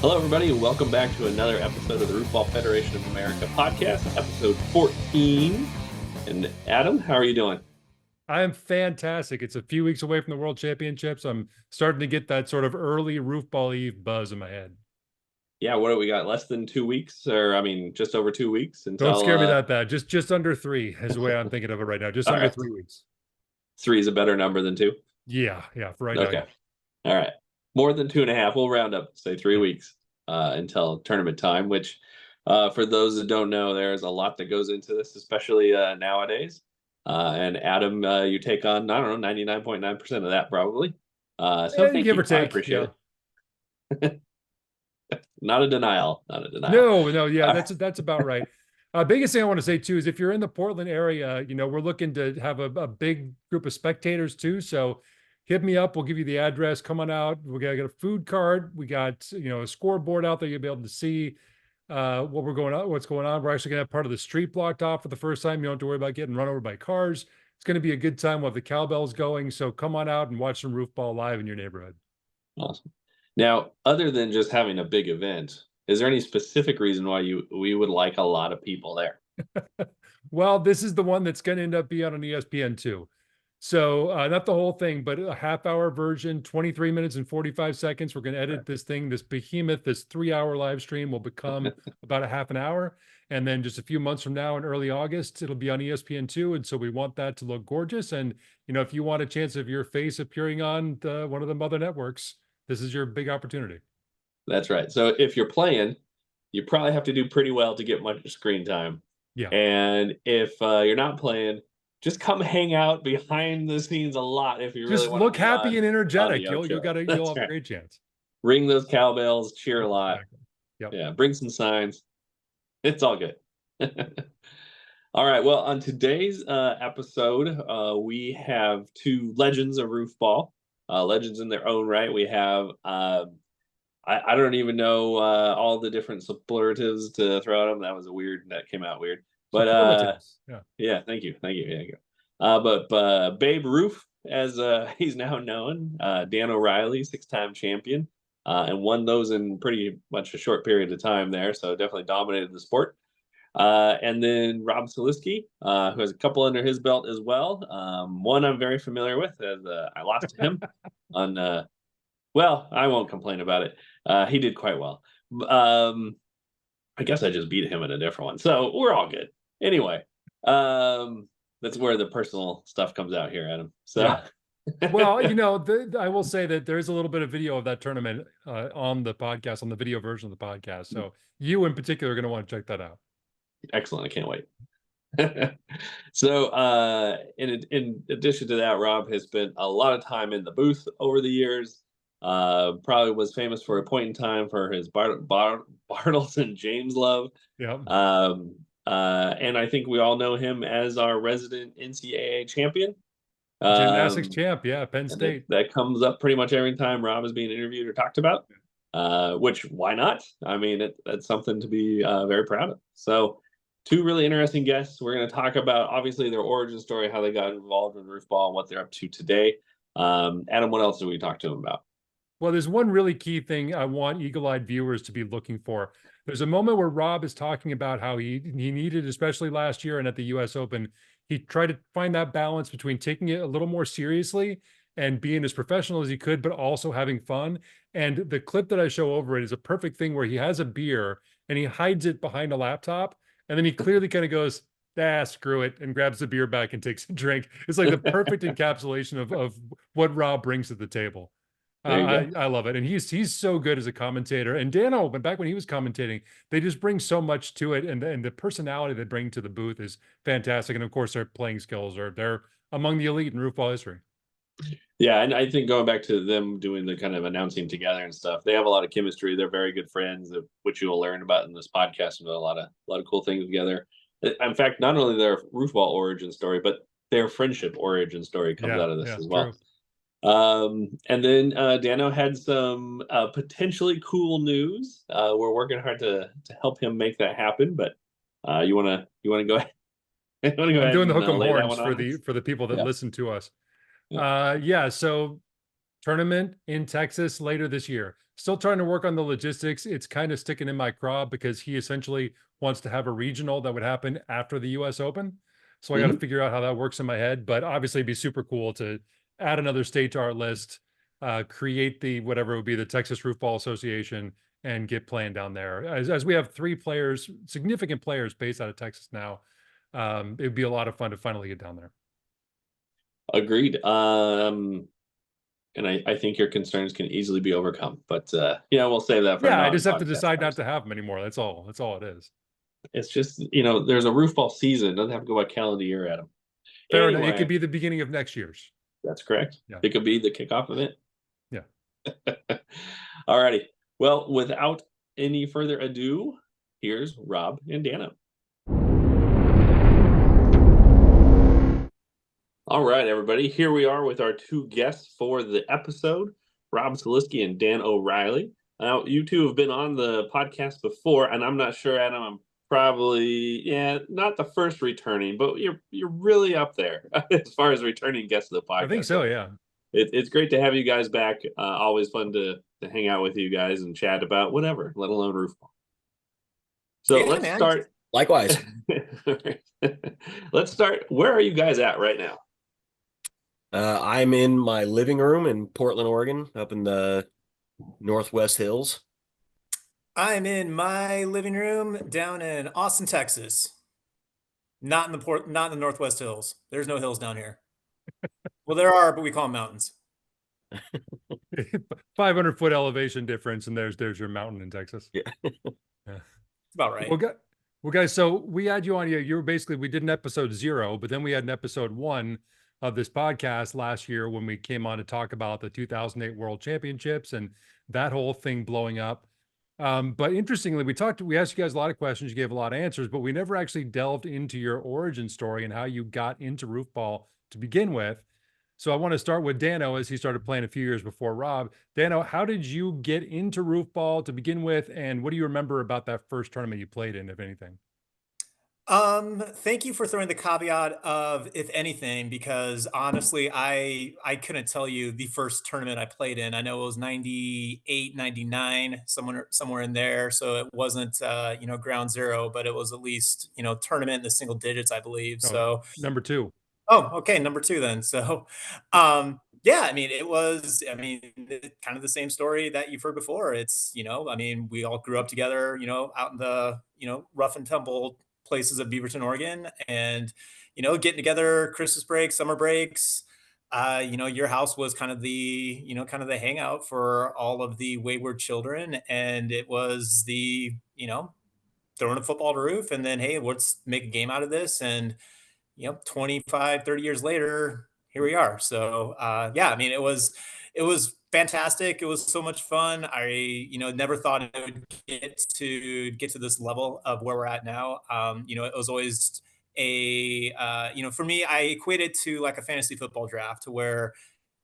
Hello, everybody, and welcome back to another episode of the Roofball Federation of America podcast, episode 14. And Adam, how are you doing? I am fantastic. It's a few weeks away from the World Championships. I'm starting to get that sort of early Roofball Eve buzz in my head. Yeah, what do we got? Less than 2 weeks, or just over 2 weeks until. Don't scare me that bad. Just under 3 is the way I'm thinking of it right now. Just under right. 3 weeks. 3 is a better number than 2? Yeah, for right Okay. now. All right. More than 2.5. We'll round up, say 3 weeks until tournament time, which for those that don't know, there's a lot that goes into this, especially nowadays. And Adam, you take on, 99.9% of that probably. So thank give you. or take. I appreciate it. Not a denial. No. Yeah, that's about right. Biggest thing I want to say too is if you're in the Portland area, we're looking to have a big group of spectators too. So hit me up. We'll give you the address. Come on out. We got a food cart. We got a scoreboard out there. You'll be able to see what's going on. We're actually gonna have part of the street blocked off for the first time. You don't have to worry about getting run over by cars. It's going to be a good time. We'll have the cowbells going. So come on out and watch some Roofball live in your neighborhood. Awesome. Now, other than just having a big event, is there any specific reason why we would like a lot of people there? Well, this is the one that's going to end up being on ESPN2. So not the whole thing, but a half-hour version, 23 minutes and 45 seconds. We're going to edit this thing, this behemoth, this 3-hour live stream will become about a half an hour. And then just a few months from now in early August, it'll be on ESPN2. And so we want that to look gorgeous. And, if you want a chance of your face appearing on one of the mother networks, this is your big opportunity. That's right. So if you're playing, you probably have to do pretty well to get much screen time. Yeah. And if you're not playing, just come hang out behind the scenes a lot if you really want to look happy and energetic. You'll have a great chance. Ring those cowbells, cheer a lot. Exactly. Yep. Yeah, bring some signs. It's all good. All right. Well, on today's episode, we have two legends of Roofball. Legends in their own right. We have I don't even know all the different superlatives to throw at them. That came out weird. But yeah, thank you. There you go. But Babe Ruth, as he's now known, Dan O'Reilly, 6-time champion, and won those in pretty much a short period of time there. So definitely dominated the sport. And then Rob Saliski, who has a couple under his belt as well. One I'm very familiar with, as I lost to him on. Well, I won't complain about it. He did quite well. I guess I just beat him in a different one, so we're all good. Anyway, that's where the personal stuff comes out here, Adam. So. Yeah. Well, I will say that there's a little bit of video of that tournament on the podcast, on the video version of the podcast. So you in particular are going to want to check that out. Excellent. I can't wait. So in addition to that, Rob has spent a lot of time in the booth over the years. Probably was famous for a point in time for his Bartles and James love. Yeah. And I think we all know him as our resident NCAA champion. Gymnastics champ, yeah, Penn State. That comes up pretty much every time Rob is being interviewed or talked about. Which, why not? I mean, that's something to be very proud of. So, two really interesting guests. We're going to talk about, obviously, their origin story, how they got involved in Roofball, and what they're up to today. Adam, what else did we talk to them about? Well, there's one really key thing I want eagle-eyed viewers to be looking for. There's a moment where Rob is talking about how he needed, especially last year and at the US Open, he tried to find that balance between taking it a little more seriously and being as professional as he could, but also having fun. And the clip that I show over it is a perfect thing where he has a beer and he hides it behind a laptop. And then he clearly kind of goes, screw it, and grabs the beer back and takes a drink. It's like the perfect encapsulation of what Rob brings to the table. I love it. And he's so good as a commentator. And Danno, but back when he was commentating, they just bring so much to it. And the personality they bring to the booth is fantastic. And of course, their playing skills they're among the elite in Roofball history. Yeah, and I think going back to them doing the kind of announcing together and stuff, they have a lot of chemistry. They're very good friends, which you will learn about in this podcast, and a lot of cool things together. In fact, not only their Roofball origin story, but their friendship origin story comes out of this as well. True. And then Danno had some potentially cool news. We're working hard to help him make that happen, but you want to go ahead? I'm doing the hook 'em horns for the people that listen to us. So tournament in Texas later this year. Still trying to work on the logistics. It's kind of sticking in my craw because he essentially wants to have a regional that would happen after the US Open. So I got to figure out how that works in my head, but obviously it'd be super cool to add another state to our list, create the whatever it would be, the Texas Roofball Association, and get playing down there. As we have 3 players, significant players based out of Texas now, it'd be a lot of fun to finally get down there. Agreed. And I think your concerns can easily be overcome, but we'll save that for I just have to decide not to have them anymore. That's all it is. It's just, there's a roofball season. It doesn't have to go by calendar year, Adam. Fair enough. It could be the beginning of next year's. That's correct. Yeah. It could be the kickoff of it. Yeah. All righty. Well, without any further ado, here's Rob and Danno. All right, everybody. Here we are with our 2 guests for the episode, Rob Saliski and Dan O'Reilly. Now, you 2 have been on the podcast before, and I'm not sure, Adam, I'm probably, not the first returning, but you're really up there as far as returning guests to the podcast. I think so, yeah. It's great to have you guys back. Always fun to hang out with you guys and chat about whatever, let alone roofball. So let's start. Likewise. Let's start. Where are you guys at right now? I'm in my living room in Portland, Oregon, up in the Northwest Hills. I'm in my living room down in Austin, Texas. Not in the Northwest Hills. There's no hills down here. Well, there are, but we call them mountains. 500-foot elevation difference, and there's your mountain in Texas. Yeah. It's about right. Well, guys, so we had you on. You were basically, we did an episode 0, but then we had an episode 1 of this podcast last year when we came on to talk about the 2008 World Championships and that whole thing blowing up. But interestingly, we asked you guys a lot of questions, you gave a lot of answers, but we never actually delved into your origin story and how you got into roofball to begin with. So I want to start with Danno, as he started playing a few years before Rob. Danno, how did you get into roofball to begin with, and what do you remember about that first tournament you played in, if anything? Thank you for throwing the caveat of if anything, because honestly, I couldn't tell you the first tournament I played in. I know it was 98, 99, somewhere in there. So it wasn't ground zero, but it was at least, tournament in the single digits, I believe. So number 2. Oh, okay, number 2 then. So yeah, it was, kind of the same story that you've heard before. It's, we all grew up together, out in the, rough and tumble places of Beaverton, Oregon, and getting together Christmas breaks, summer breaks. Your house was kind of the hangout for all of the wayward children, and it was the throwing a football to roof, and then hey, let's make a game out of this. And 25, 30 years later, here we are. So yeah, it was fantastic. It was so much fun. I, never thought it would get to this level of where we're at now. It was always a, for me, I equate it to like a fantasy football draft, to where,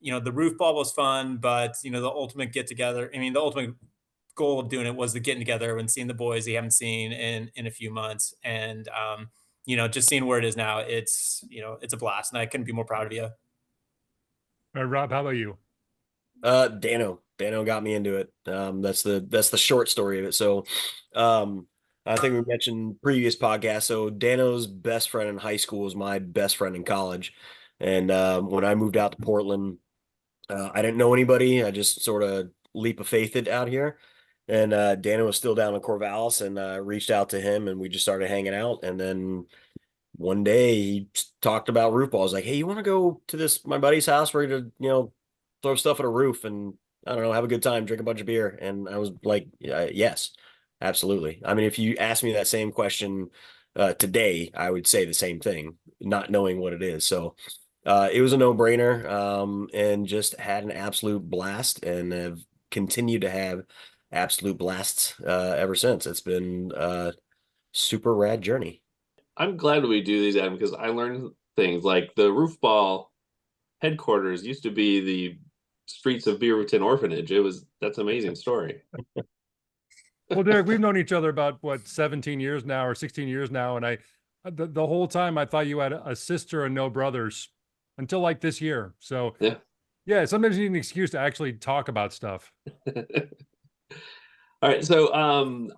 the roof ball was fun, but the ultimate get together. The ultimate goal of doing it was the getting together and seeing the boys you haven't seen in a few months. And, just seeing where it is now, it's a blast, and I couldn't be more proud of you. All right, Rob, how about you? Danno got me into it. That's the short story of it. So, I think we mentioned previous podcasts. So Danno's best friend in high school was my best friend in college. And, when I moved out to Portland, I didn't know anybody. I just sort of leap of faith it out here. And, Danno was still down in Corvallis, and, reached out to him, and we just started hanging out. And then one day he talked about roof balls. Like, hey, you want to go to my buddy's house? We're going to, throw stuff at a roof and, I don't know, have a good time, drink a bunch of beer. And I was like, yes, absolutely. If you asked me that same question today, I would say the same thing, not knowing what it is. So it was a no-brainer, and just had an absolute blast, and have continued to have absolute blasts ever since. It's been a super rad journey. I'm glad we do these, Adam, because I learned things like the roofball headquarters used to be the streets of Beaverton Orphanage. That's an amazing story. Well, Derek, we've known each other about 17 years now, or 16 years now, and the whole time I thought you had a sister and no brothers until like this year. So yeah, Yeah, sometimes you need an excuse to actually talk about stuff. All right, so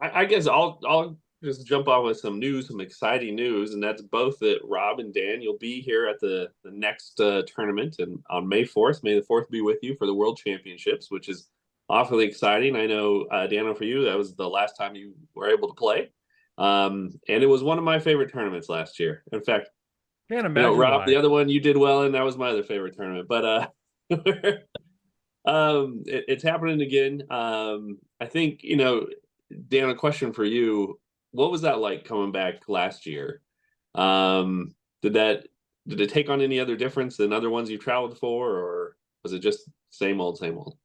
I guess I'll just jump on with some news, some exciting news, and that's both that Rob and Dan, you'll be here at the next tournament, and on May 4th. May the 4th be with you for the World Championships, which is awfully exciting. I know, Dano, for you, that was the last time you were able to play, and it was one of my favorite tournaments last year. In fact, Can't imagine Rob, why. the other one you did well in, that was my other favorite tournament, but it's happening again. I think, Dan, a question for you. What was that like coming back last year? Um, did it take on any other difference than other ones you traveled for, or was it just same old, same old?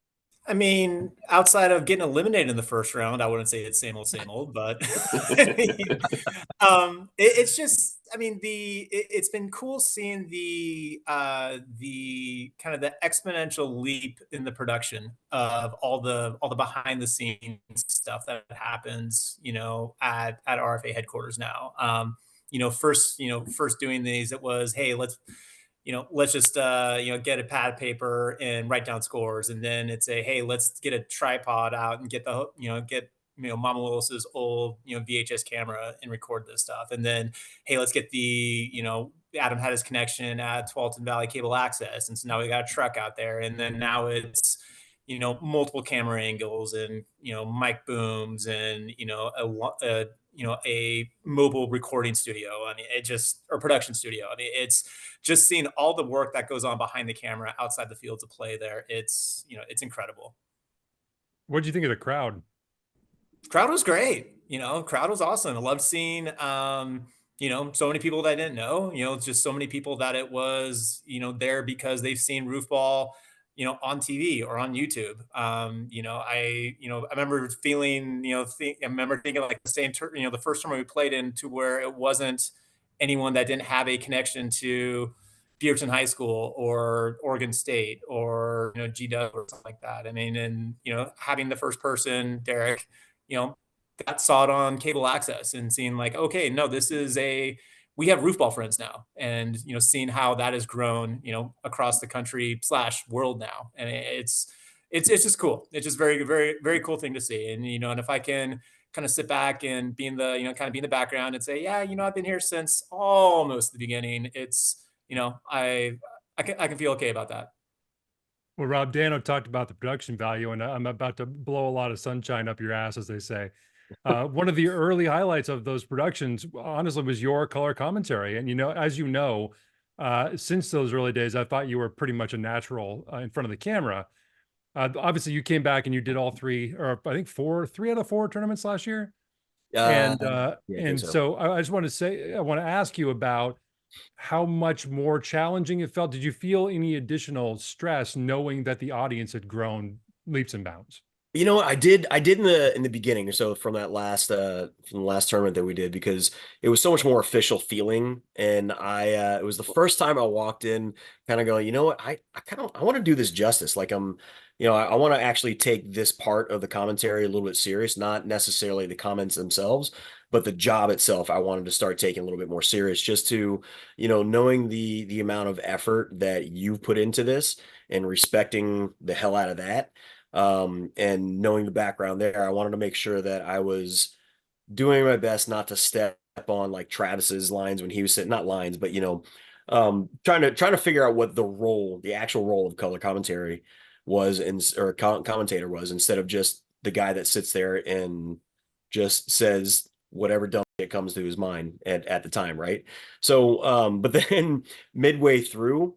I mean, outside of getting eliminated in the first round, I wouldn't say it's same old, but I mean, it's just, I mean, it's been cool seeing the kind of the exponential leap in the production of all the behind the scenes stuff that happens, at RFA headquarters now. First doing these, it was, hey, let's just get a pad of paper and write down scores, and then it's a, hey, let's get a tripod out and get Mama Willis's old VHS camera and record this stuff, and then, hey, let's get Adam had his connection at Tualatin Valley Cable Access, and so now we got a truck out there, and then now it's multiple camera angles and mic booms and a mobile recording studio. I mean, or production studio. I mean, it's just seeing all the work that goes on behind the camera outside the fields of play there. It's incredible. What do you think of the crowd? Crowd was great. Crowd was awesome. I loved seeing, so many people that I didn't know, just so many people that it was, there because they've seen Roofball, on TV or on YouTube. I remember feeling, I remember thinking like the same, the first time we played in, to where it wasn't anyone that didn't have a connection to Beaverton High School or Oregon State or, GW or something like that. I mean, and, having the first person, Derek, that saw it on cable access and seeing like, okay, no, we have Roofball friends now, and seeing how that has grown across the country / world now, and it's just cool. It's just very, very, very cool thing to see. And and if I can kind of sit back and be in the background and say, yeah, I've been here since almost the beginning, it's I can feel okay about that. Well, Rob, Dano talked about the production value, and I'm about to blow a lot of sunshine up your ass, as they say. One of the early highlights of those productions, honestly, was your color commentary. And, as since those early days, I thought you were pretty much a natural in front of the camera. Obviously, you came back and you did all three, or I think 3 out of 4 tournaments last year. And so I just want to say, I want to ask you about how much more challenging it felt. Did you feel any additional stress knowing that the audience had grown leaps and bounds? You know what, I did in the beginning, so from the last tournament that we did, because it was so much more official feeling, and it was the first time I walked in kind of going, you know what, I want to do this justice. Like, I want to actually take this part of the commentary a little bit serious, not necessarily the comments themselves, but the job itself. I wanted to start taking a little bit more serious, just to, knowing the amount of effort that you've put into this and respecting the hell out of that. And knowing the background there, I wanted to make sure that I was doing my best not to step on like Travis's lines when he was sitting, not lines, but trying to figure out what the actual role of color commentary was, or commentator was, instead of just the guy that sits there and just says whatever dumb shit comes to his mind at the time, right? So, but then midway through,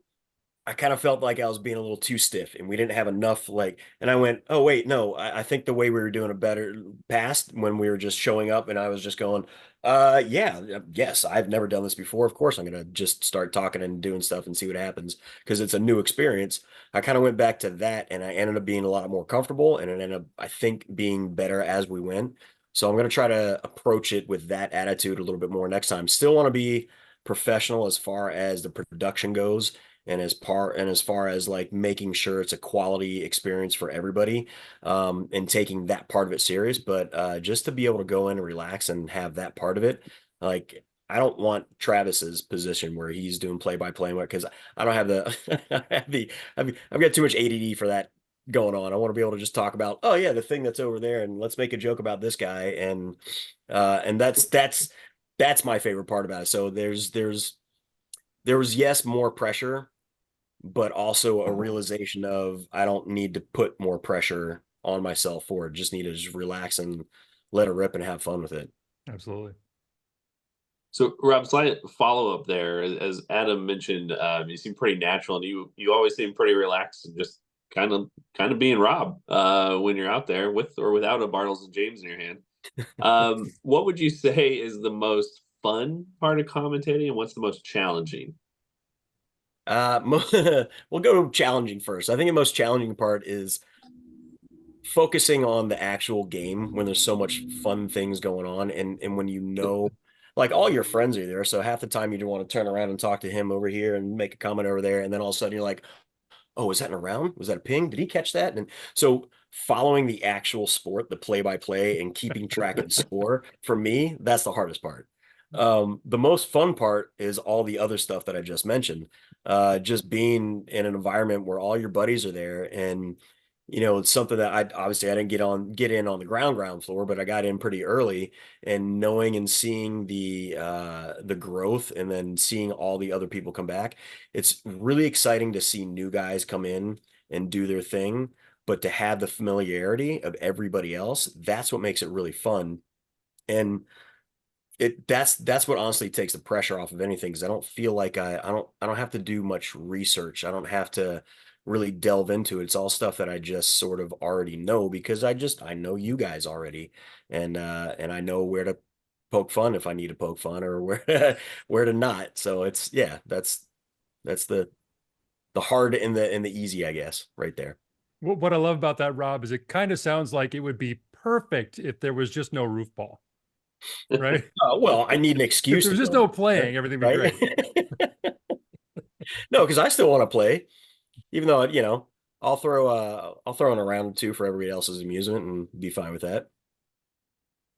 I kind of felt like I was being a little too stiff, and we didn't have enough, and I went, oh wait, no, I think the way we were doing a better past, when we were just showing up and I was just going, yes, I've never done this before. Of course, I'm going to just start talking and doing stuff and see what happens, because it's a new experience. I kind of went back to that, and I ended up being a lot more comfortable, and it ended up, I think, being better as we went. So I'm going to try to approach it with that attitude a little bit more next time. Still want to be professional as far as the production goes, and as far as like making sure it's a quality experience for everybody, and taking that part of it serious. But just to be able to go in and relax and have that part of it, like, I don't want Travis's position where he's doing play-by-play, because I don't have I've got too much ADD for that going on. I want to be able to just talk about, oh yeah, the thing that's over there, and let's make a joke about this guy, and that's my favorite part about it. So there was, yes, more pressure, but also a realization of I don't need to put more pressure on myself for it. Just need to just relax and let it rip and have fun with it. Absolutely. So, Rob, slight follow up there. As Adam mentioned, you seem pretty natural, and you always seem pretty relaxed and just kind of being Rob when you're out there with or without a Bartles and James in your hand. What would you say is the most fun part of commentating, and what's the most challenging? We'll go challenging first. I think the most challenging part is focusing on the actual game when there's so much fun things going on, and when like all your friends are there, so half the time you don't want to turn around and talk to him over here and make a comment over there, and then all of a sudden you're like, oh, was that in a round? Was that a ping? Did he catch that? And so following the actual sport, the play-by-play, and keeping track of the score, for me, that's the hardest part. The most fun part is all the other stuff that I just mentioned. Just being in an environment where all your buddies are there, and it's something that I didn't get in on the ground floor, but I got in pretty early, and knowing and seeing the growth, and then seeing all the other people come back. It's really exciting to see new guys come in and do their thing, but to have the familiarity of everybody else, that's what makes it really fun. And that's what honestly takes the pressure off of anything, because I don't feel like I don't have to do much research. I don't have to really delve into it. It's all stuff that I just sort of already know, because I know you guys already, and I know where to poke fun if I need to poke fun, or where to not. So that's the hard and the easy, I guess, right there. What I love about that, Rob, is it kind of sounds like it would be perfect if there was just no roof ball, right? Well, I need an excuse. If there was just no playing, everything would be great. No, because I still want to play, even though I'll throw in a round or two for everybody else's amusement and be fine with that.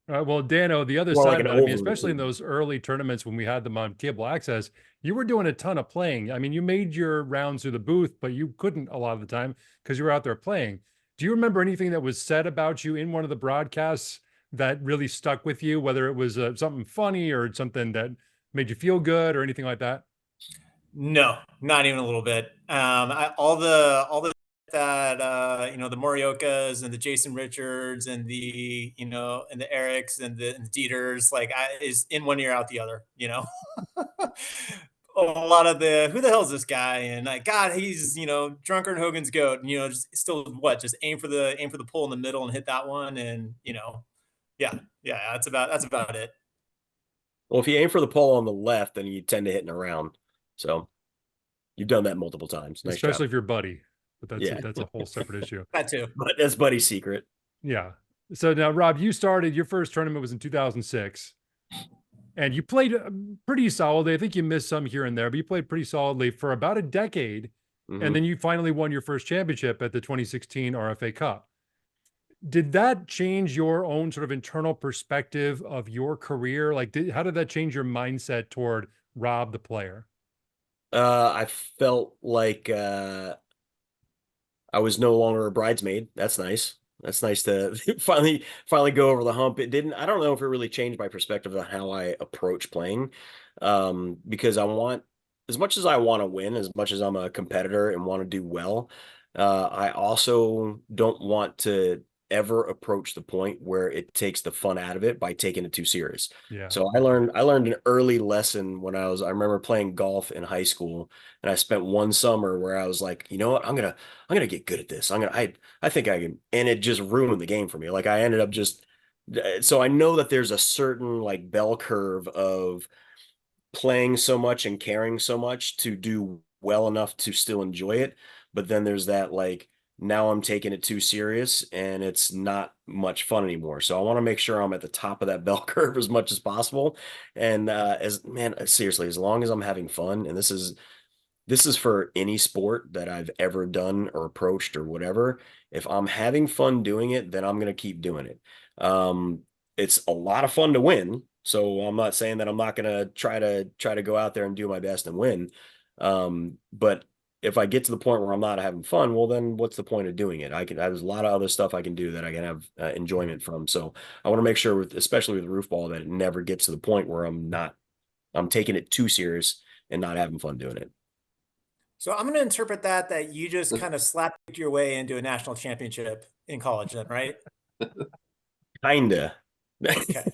Well, Danno, the other More side like of an it, I mean, oval especially in routine. those early tournaments when we had them on cable access, you were doing a ton of playing. I mean, you made your rounds through the booth, but you couldn't a lot of the time because you were out there playing. Do you remember anything that was said about you in one of the broadcasts that really stuck with you, whether it was something funny or something that made you feel good or anything like that? No, not even a little bit. All the that the Moriokas and the Jason Richards and and the Erics and the Dieters, like is in one ear out the other. A lot of the who the hell is this guy, and like God, he's drunker than Hogan's goat, and just still just aim for the pole in the middle and hit that one, and yeah, that's about it. Well, if you aim for the pole on the left, then you tend to hit in a round. So you've done that multiple times. Nice Especially job. if you're Buddy, but Yeah. that's a whole separate issue. That too. But that's Buddy's secret. Yeah. So now, Rob, you started your first tournament was in 2006, and you played pretty solidly. I think you missed some here and there, but you played pretty solidly for about a decade. Mhm. And then you finally won your first championship at the 2016 RFA Cup. Did that change your own sort of internal perspective of your career? Like, how did that change your mindset toward Rob, the player? I felt like I was no longer a bridesmaid. That's nice. That's nice to finally go over the hump. I don't know if it really changed my perspective on how I approach playing. Because as much as I want to win, as much as I'm a competitor and want to do well, I also don't want to ever approach the point where it takes the fun out of it by taking it too serious. Yeah. So I learned an early lesson when I remember playing golf in high school, and I spent one summer where I was like, you know what, I'm gonna get good at this. I think I can, and it just ruined the game for me. Like I ended up so I know that there's a certain like bell curve of playing so much and caring so much to do well enough to still enjoy it. But then there's that like, now I'm taking it too serious and it's not much fun anymore. So I want to make sure I'm at the top of that bell curve as much as possible. And seriously, as long as I'm having fun, and this is for any sport that I've ever done or approached or whatever, if I'm having fun doing it, then I'm going to keep doing it. It's a lot of fun to win, So I'm not saying that I'm not going to try to go out there and do my best and win. But if I get to the point where I'm not having fun, well, then what's the point of doing it? There's a lot of other stuff I can do that I can have enjoyment from. So I want to make sure especially with Roofball, that it never gets to the point where I'm taking it too serious and not having fun doing it. So I'm going to interpret that you just kind of slapped your way into a national championship in college then, right? Kinda. Okay.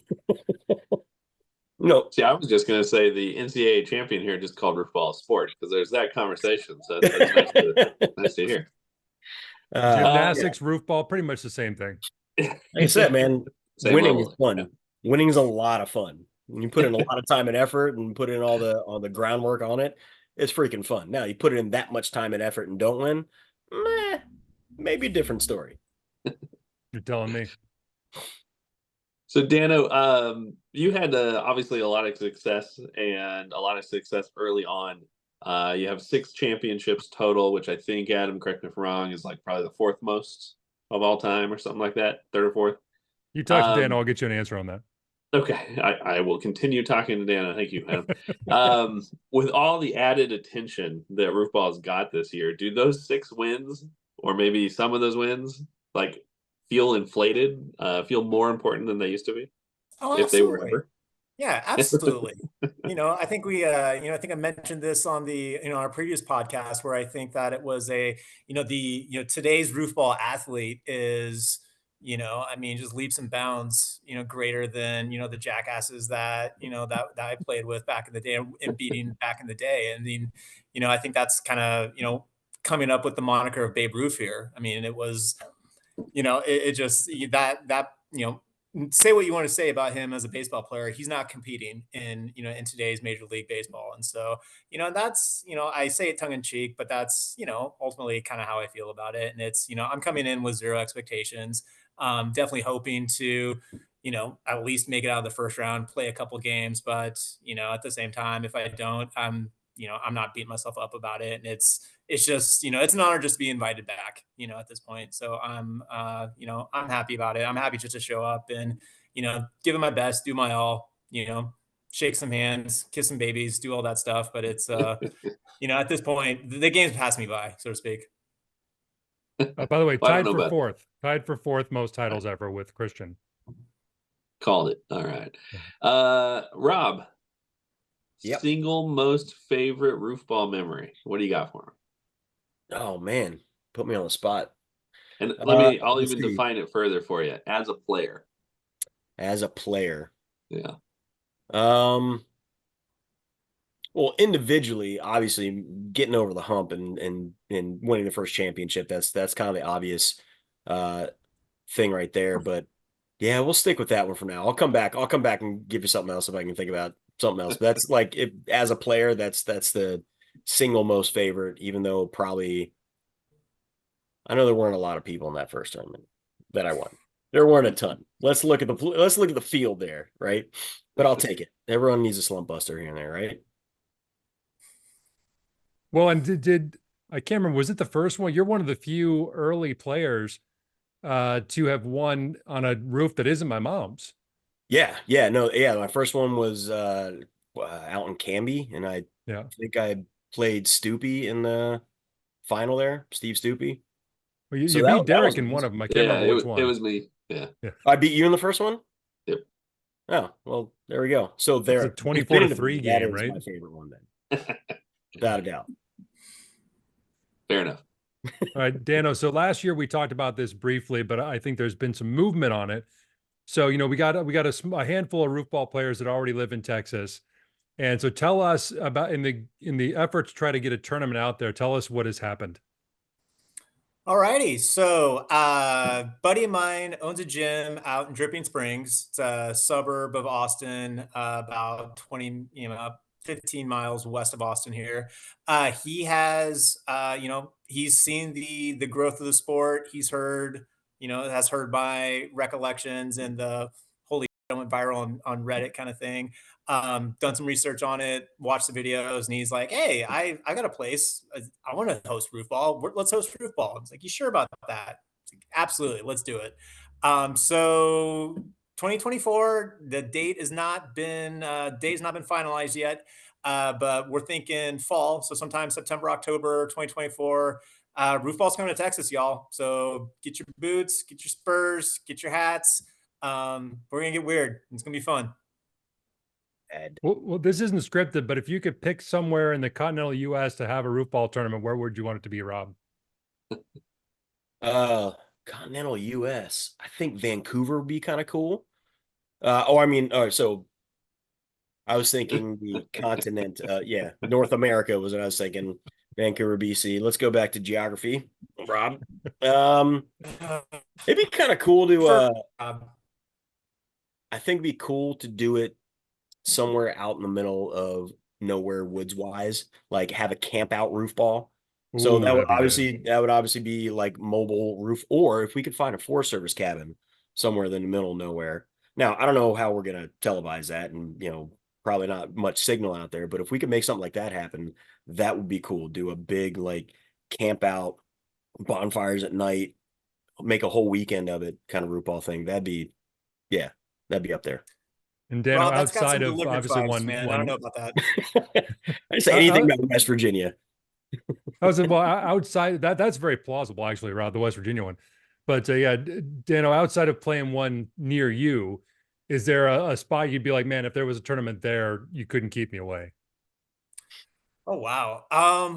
No. See, I was just going to say the NCAA champion here just called Roofball a sport because there's that conversation. So that's nice to hear. Gymnastics, Roofball, pretty much the same thing. Like I said, man, winning is fun. Yeah. Winning is a lot of fun. When you put in a lot of time and effort and put in all the groundwork on it, it's freaking fun. Now you put in that much time and effort and don't win, maybe a different story. You're telling me. So Danno, you had obviously a lot of success early on. You have 6 championships total, which I think, Adam, correct me if I'm wrong, is like probably the 4th most of all time or something like that, 3rd or 4th. You talk to Dan, I'll get you an answer on that. Okay, I will continue talking to Danno. Thank you, Adam. With all the added attention that Roofball's got this year, do those 6 wins, or maybe some of those wins, like feel inflated, feel more important than they used to be? Oh, if they were ever? Yeah, absolutely. I think I think I mentioned this on our previous podcast where I think that it was today's Roofball athlete is, just leaps and bounds, greater than, the jackasses that I played with back in the day and beating back in the day. I mean, I think that's kind of, coming up with the moniker of Babe Ruth here. I mean, it was, it just say what you want to say about him as a baseball player. He's not competing in today's Major League Baseball. And so, that's, I say it tongue in cheek, but that's, ultimately kind of how I feel about it. And it's, I'm coming in with 0 expectations. Definitely hoping to, at least make it out of the first round, play a couple games. But, at the same time, if I don't, I'm not beating myself up about it. And it's just, it's an honor just to be invited back, at this point. So I'm happy about it. I'm happy just to show up and, give it my best, do my all, shake some hands, kiss some babies, do all that stuff. But it's, at this point, the game's passed me by, so to speak. By the way, tied for fourth most titles ever with Christian. Called it. All right. Rob, Yep. Single most favorite Roofball memory. What do you got for him? Oh man, put me on the spot. And I'll even define it further for you. As a player. As a player. Yeah. Well, individually, obviously getting over the hump and winning the first championship, that's kind of the obvious thing right there. But yeah, we'll stick with that one for now. I'll come back and give you something else if I can think about something else. But that's like, as a player, that's the single most favorite, even though probably I know there weren't a lot of people in that first tournament that I won. There weren't a ton. Let's look at the field there, right? But I'll take it. Everyone needs a slump buster here and there, right? Well, and did I can't remember, was it the first one? You're one of the few early players to have won on a roof that isn't my mom's. Yeah. My first one was out in Canby, and I think I played Stoopy in the final there, Steve Stoopy. Well, you beat Derek in one of them. I can't remember which one. It was me. Yeah. I beat you in the first one? Yep. Oh, well, there we go. So there, it's a 24-3 game, right? My favorite one then. Without a doubt. Fair enough. All right, Danno. So last year we talked about this briefly, but I think there's been some movement on it. So, we got a handful of Roofball players that already live in Texas. And so tell us about in the effort to try to get a tournament out there, tell us what has happened. All righty. So buddy of mine owns a gym out in Dripping Springs. It's a suburb of Austin, about 20, 15 miles west of Austin here. He has, he's seen the growth of the sport. He's heard, has heard my recollections and the holy shit, I went viral on Reddit kind of thing. Done some research on it, watched the videos, and he's like, "Hey, I got a place. I want to host Roofball. Let's host Roofball." I was like, "You sure about that?" Like, absolutely, let's do it. So 2024. The date has not been finalized yet, but we're thinking fall, so sometime September, October 2024. Roofball's coming to Texas, y'all. So get your boots, get your spurs, get your hats. We're gonna get weird. It's gonna be fun. Well, this isn't scripted, but if you could pick somewhere in the continental U.S. to have a roofball tournament, where would you want it to be, Rob? Continental US. I think Vancouver would be kind of cool. So I was thinking the continent. Yeah, North America was what I was thinking. Vancouver, BC. Let's go back to geography, Rob. It'd be kind of cool to. I think it'd be cool to do it somewhere out in the middle of nowhere, woods wise, like have a camp out roof ball. So Ooh, that would obviously be like mobile roof, or if we could find a Forest Service cabin somewhere in the middle of nowhere. Now, I don't know how we're gonna televise that, and probably not much signal out there, but if we could make something like that happen, that would be cool. Do a big like camp out, bonfires at night, make a whole weekend of it, kind of roof ball thing. That'd be up there. And Danno, Rob, that's got outside some of deliberate obviously vibes, man. I don't know about that. I didn't say anything about West Virginia. I was well outside that's very plausible actually, Rob, the West Virginia one. But yeah, Danno, outside of playing one near you, is there a spot you'd be like, man, if there was a tournament there, you couldn't keep me away? Oh wow. I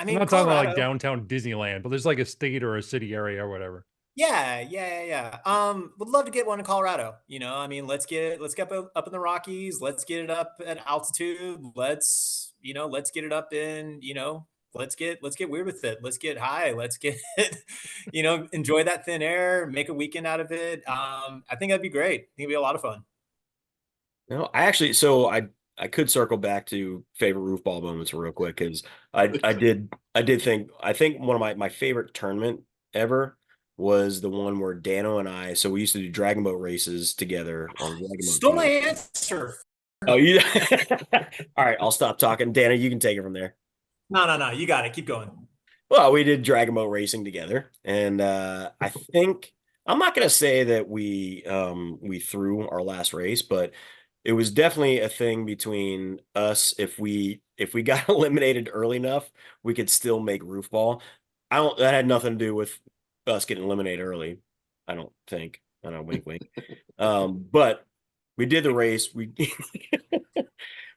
mean, I'm not talking about like Colorado. downtown Disneyland, but there's like a state or a city area or whatever. Yeah. Would love to get one in Colorado. I mean, let's get up in the Rockies. Let's get it up at altitude. Let's get it up in, let's get weird with it. Let's get high. Let's get, enjoy that thin air, make a weekend out of it. I think that'd be great. I think it'd be a lot of fun. No, I could circle back to favorite roof ball moments real quick because I think one of my favorite tournament ever was the one where Danno and I, so we used to do dragon boat races together on dragon boat. Stole my answer. Oh, you all right, I'll stop talking. Danno, you can take it from there. No, you got it. Keep going. Well, we did dragon boat racing together, and I think I'm not gonna say that we threw our last race, but it was definitely a thing between us. If we got eliminated early enough, we could still make roof ball. That had nothing to do with us getting eliminated early. I don't think. I don't know, wink, wink. But we did the race. We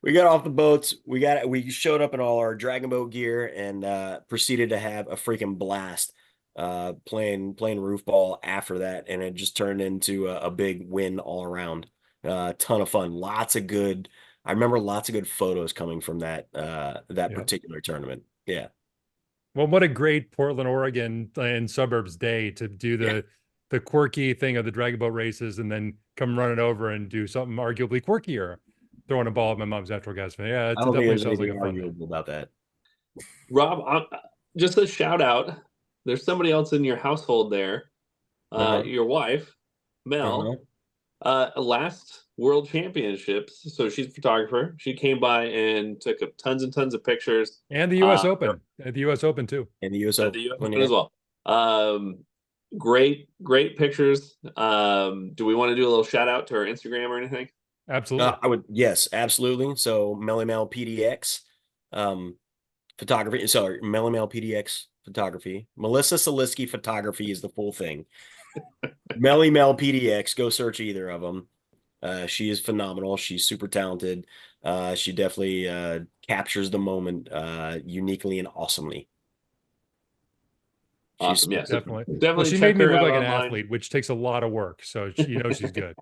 we got off the boats. We showed up in all our dragon boat gear and proceeded to have a freaking blast playing roof ball after that, and it just turned into a big win all around. Ton of fun. I remember lots of good photos coming from that particular tournament. Yeah. Well, what a great Portland, Oregon and suburbs day to do the quirky thing of the dragon boat races and then come running over and do something arguably quirkier, throwing a ball at my mom's natural gas fan. Yeah, it definitely sounds like a fun arguable about that. Rob, just a shout out. There's somebody else in your household there. Your wife, Mel. Last World Championships, so she's a photographer. She came by and took tons and tons of pictures. And the U.S. Open, at the U.S. Open too. And the U.S. Open, as well. Great pictures. Do we want to do a little shout out to her Instagram or anything? Absolutely. I would. Yes, absolutely. So Melly Mel PDX photography. Sorry, Melly Mel PDX photography. Melissa Saliski photography is the full thing. Melly Mel PDX. Go search either of them. She is phenomenal. She's super talented. She definitely captures the moment uniquely and awesomely. Awesome. Yes, definitely. Well, she made me look like an athlete, which takes a lot of work. So she's good.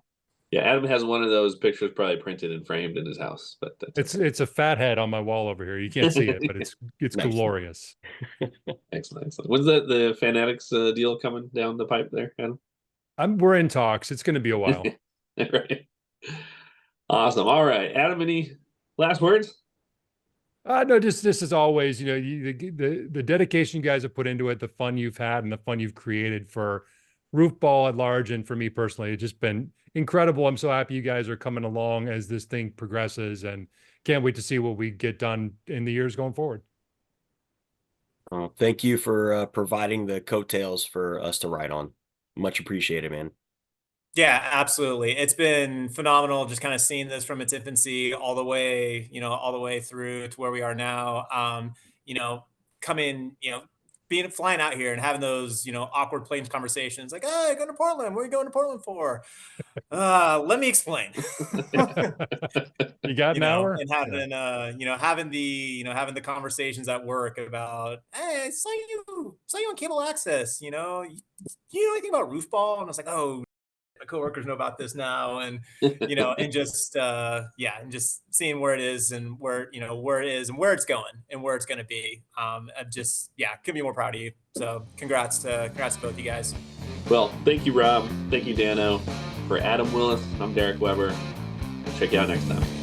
Yeah, Adam has one of those pictures probably printed and framed in his house, but it's a fat head on my wall over here. You can't see it, but it's nice. Glorious. Excellent. When's the Fanatics deal coming down the pipe there, Adam? We're in talks. It's going to be a while. Right. Awesome. All right, Adam, any last words? No, just as always, the dedication you guys have put into it, the fun you've had and the fun you've created for Roofball at large, and for me personally, it's just been incredible. I'm so happy you guys are coming along as this thing progresses, and can't wait to see what we get done in the years going forward. Thank you for providing the coattails for us to ride on. Much appreciated, man. Yeah, absolutely. It's been phenomenal just kind of seeing this from its infancy all the way, all the way through to where we are now. You know, coming, being flying out here and having those, awkward planes conversations like, hey, going to Portland. What are you going to Portland for? Let me explain. You got an hour? And having having the conversations at work about, hey, I saw you on cable access, you know anything about Roofball? And I was like, oh, my coworkers know about this now, and and just and just seeing where it is and where it is and where it's going and where it's going to be. I'm just couldn't be more proud of you. So congrats to both you guys. Well, thank you, Rob. Thank you, Danno. For Adam Willis, I'm Derek Weber. Check you out next time.